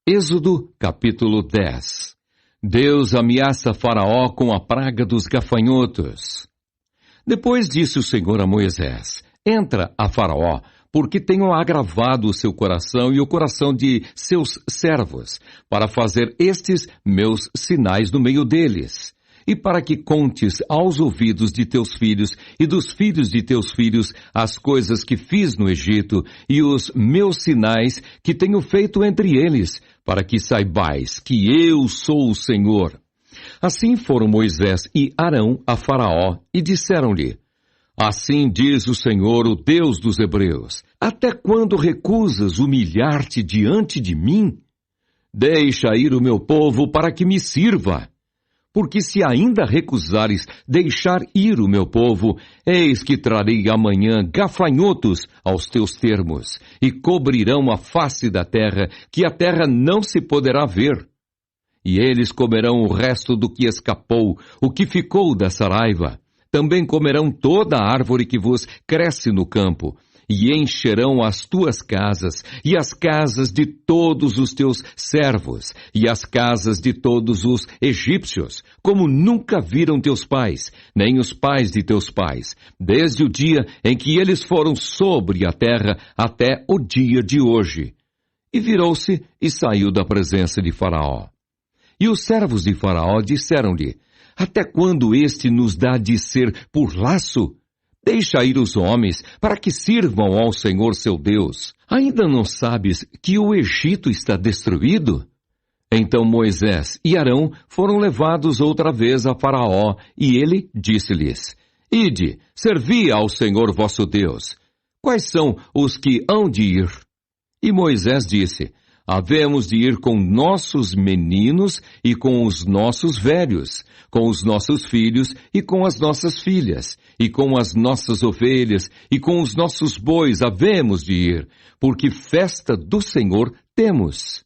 Êxodo, capítulo 10. Deus ameaça Faraó com a praga dos gafanhotos. Depois disse o Senhor a Moisés: Entra a Faraó, porque tenho agravado o seu coração e o coração de seus servos, para fazer estes meus sinais no meio deles, e para que contes aos ouvidos de teus filhos e dos filhos de teus filhos as coisas que fiz no Egito e os meus sinais que tenho feito entre eles, para que saibais que eu sou o Senhor. Assim foram Moisés e Arão a Faraó e disseram-lhe: Assim diz o Senhor, o Deus dos Hebreus: Até quando recusas humilhar-te diante de mim? Deixa ir o meu povo para que me sirva. Porque se ainda recusares deixar ir o meu povo, eis que trarei amanhã gafanhotos aos teus termos, e cobrirão a face da terra, que a terra não se poderá ver. E eles comerão o resto do que escapou, o que ficou da saraiva. Também comerão toda a árvore que vos cresce no campo, e encherão as tuas casas, e as casas de todos os teus servos, e as casas de todos os egípcios, como nunca viram teus pais, nem os pais de teus pais, desde o dia em que eles foram sobre a terra até o dia de hoje. E virou-se e saiu da presença de Faraó. E os servos de Faraó disseram-lhe: Até quando este nos dá de ser por laço? Deixa ir os homens, para que sirvam ao Senhor seu Deus. Ainda não sabes que o Egito está destruído? Então Moisés e Arão foram levados outra vez a Faraó, e ele disse-lhes: Ide, servi ao Senhor vosso Deus. Quais são os que hão de ir? E Moisés disse: Havemos de ir com nossos meninos e com os nossos velhos, com os nossos filhos e com as nossas filhas, e com as nossas ovelhas e com os nossos bois havemos de ir, porque festa do Senhor temos.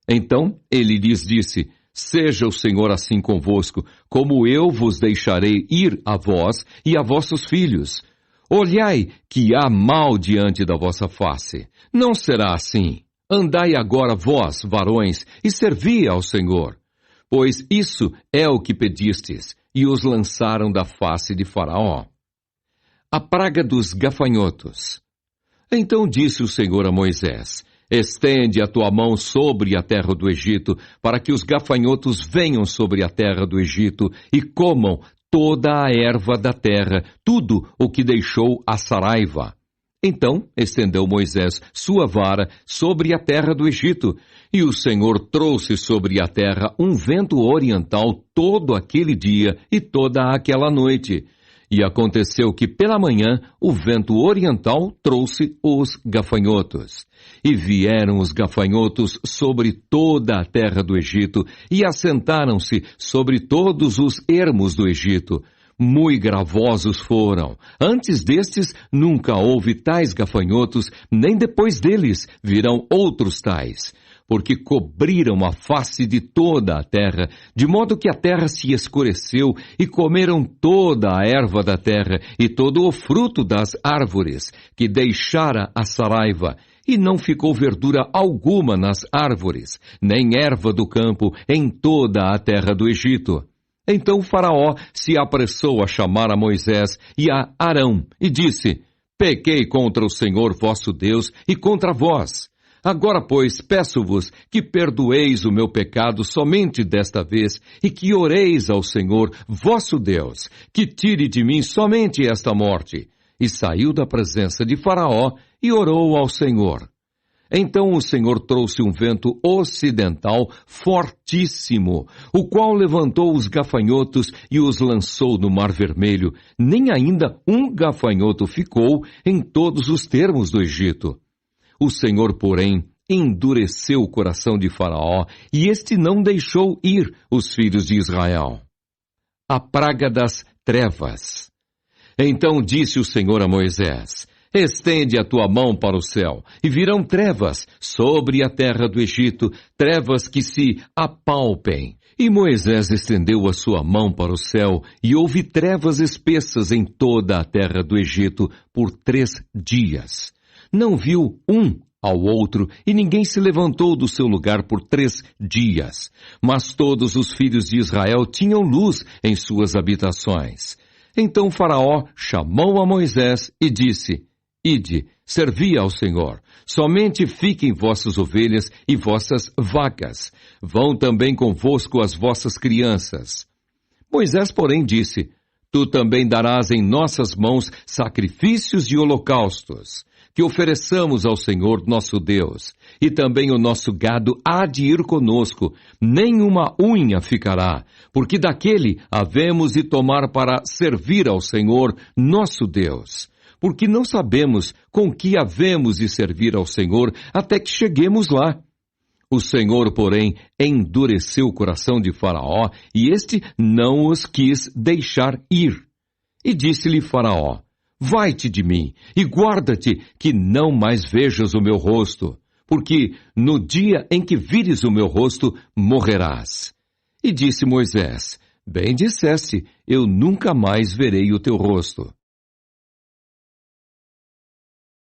Então ele lhes disse: Seja o Senhor assim convosco, como eu vos deixarei ir a vós e a vossos filhos. Olhai que há mal diante da vossa face. Não será assim. Andai agora vós, varões, e servi ao Senhor. Pois isso é o que pedistes, e os lançaram da face de Faraó. A praga dos gafanhotos. Então disse o Senhor a Moisés: Estende a tua mão sobre a terra do Egito, para que os gafanhotos venham sobre a terra do Egito e comam toda a erva da terra, tudo o que deixou a saraiva. Então estendeu Moisés sua vara sobre a terra do Egito, e o Senhor trouxe sobre a terra um vento oriental todo aquele dia e toda aquela noite. E aconteceu que pela manhã o vento oriental trouxe os gafanhotos. E vieram os gafanhotos sobre toda a terra do Egito, e assentaram-se sobre todos os ermos do Egito. Muito gravosos foram. Antes destes, nunca houve tais gafanhotos, nem depois deles virão outros tais. Porque cobriram a face de toda a terra, de modo que a terra se escureceu, e comeram toda a erva da terra, e todo o fruto das árvores, que deixara a saraiva. E não ficou verdura alguma nas árvores, nem erva do campo em toda a terra do Egito. Então Faraó se apressou a chamar a Moisés e a Arão, e disse: Pequei contra o Senhor vosso Deus e contra vós. Agora, pois, peço-vos que perdoeis o meu pecado somente desta vez, e que oreis ao Senhor vosso Deus, que tire de mim somente esta morte. E saiu da presença de Faraó e orou ao Senhor. Então o Senhor trouxe um vento ocidental fortíssimo, o qual levantou os gafanhotos e os lançou no Mar Vermelho. Nem ainda um gafanhoto ficou em todos os termos do Egito. O Senhor, porém, endureceu o coração de Faraó, e este não deixou ir os filhos de Israel. A praga das trevas. Então disse o Senhor a Moisés: Estende a tua mão para o céu, e virão trevas sobre a terra do Egito, trevas que se apalpem. E Moisés estendeu a sua mão para o céu, e houve trevas espessas em toda a terra do Egito por 3 dias. Não viu um ao outro, e ninguém se levantou do seu lugar por 3 dias. Mas todos os filhos de Israel tinham luz em suas habitações. Então Faraó chamou a Moisés e disse: Ide, servi ao Senhor. Somente fiquem vossas ovelhas e vossas vacas. Vão também convosco as vossas crianças. Moisés, porém, disse: Tu também darás em nossas mãos sacrifícios e holocaustos, que ofereçamos ao Senhor nosso Deus. E também o nosso gado há de ir conosco, nenhuma unha ficará, porque daquele havemos de tomar para servir ao Senhor nosso Deus. Porque não sabemos com que havemos de servir ao Senhor até que cheguemos lá. O Senhor, porém, endureceu o coração de Faraó, e este não os quis deixar ir. E disse-lhe Faraó: Vai-te de mim, e guarda-te que não mais vejas o meu rosto, porque no dia em que vires o meu rosto, morrerás. E disse Moisés: Bem disseste, eu nunca mais verei o teu rosto.